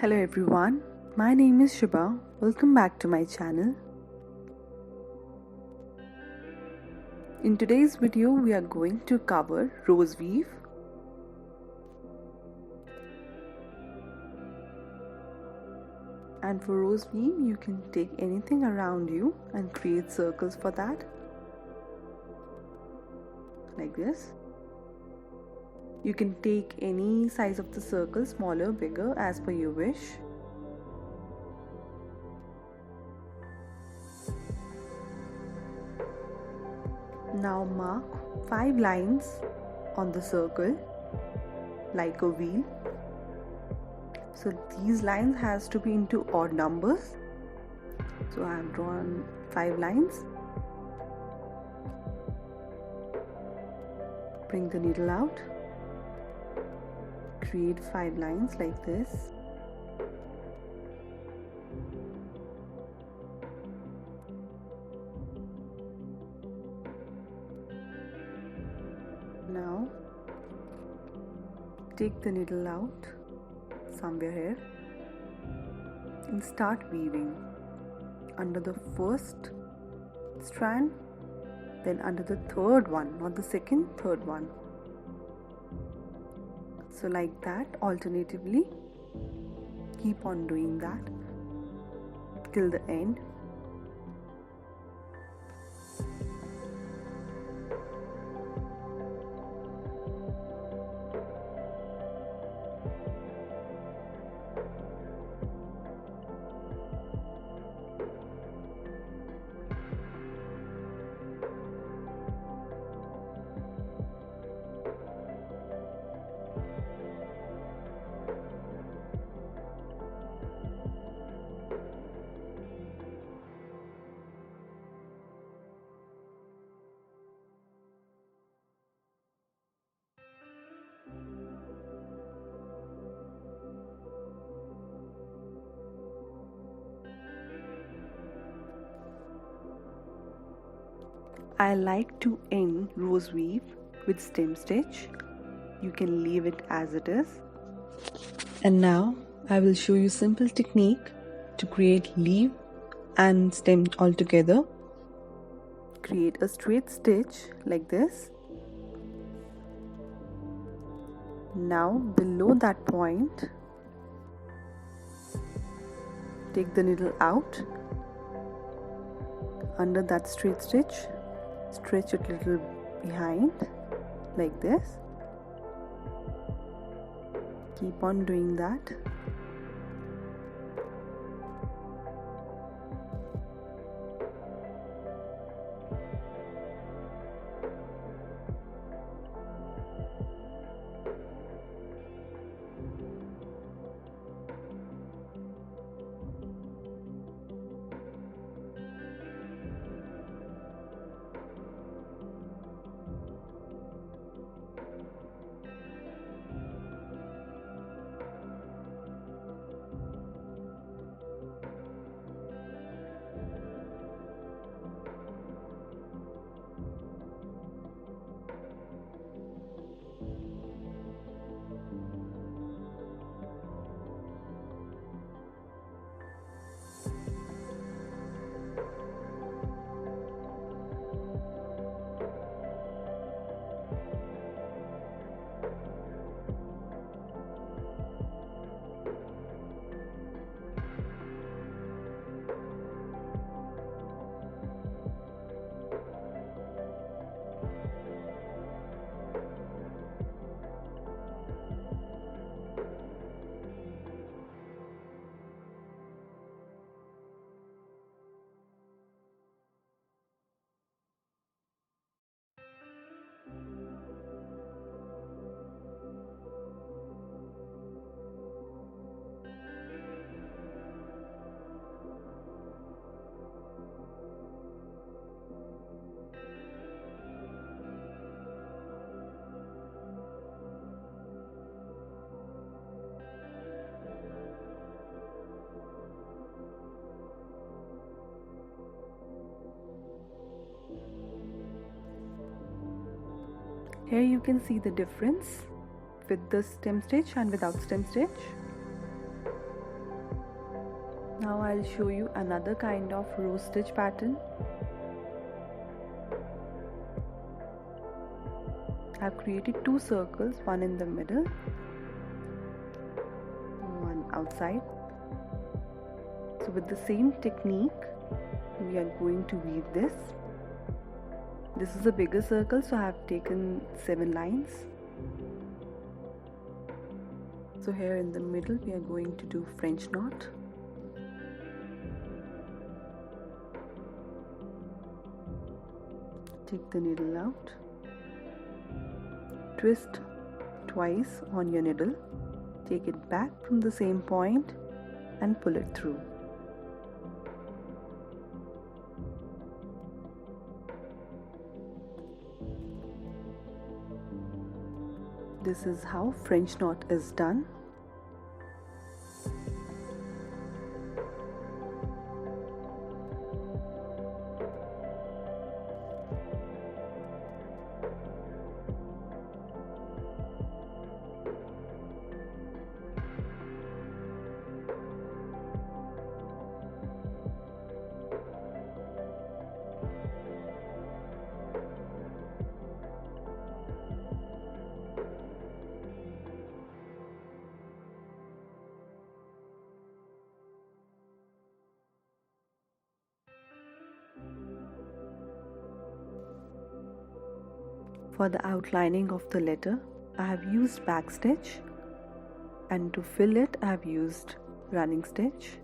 Hello everyone, my name is Shubha. Welcome back to my channel. In today's video we are going to cover rose weave. And for rose weave you can take anything around you and create circles for that. Like this. You can take any size of the circle, smaller, bigger, as per your wish. Now mark 5 lines on the circle like a wheel. So these lines has to be into odd numbers. So I have drawn 5 lines. Bring the needle out. Create 5 lines like this. Now take the needle out somewhere here and start weaving under the first strand, then under the third one, not the second, third one. So like that, alternatively, keep on doing that till the end. I like to end rose weave with stem stitch. You can leave it as it is. And now I will show you simple technique to create leaf and stem all together. Create a straight stitch like this. Now below that point, take the needle out. Under that straight stitch, stretch it a little behind like this. Keep on doing that. Here you can see the difference with the stem stitch and without stem stitch. Now I'll show you another kind of rose stitch pattern. I've created two circles, one in the middle, one outside. So with the same technique, we are going to weave this. This is a bigger circle, so I have taken 7 lines. So here in the middle, we are going to do French knot. Take the needle out, twist twice on your needle, take it back from the same point and pull it through. This is how French knot is done. For the outlining of the letter, I have used back stitch, and to fill it I have used running stitch.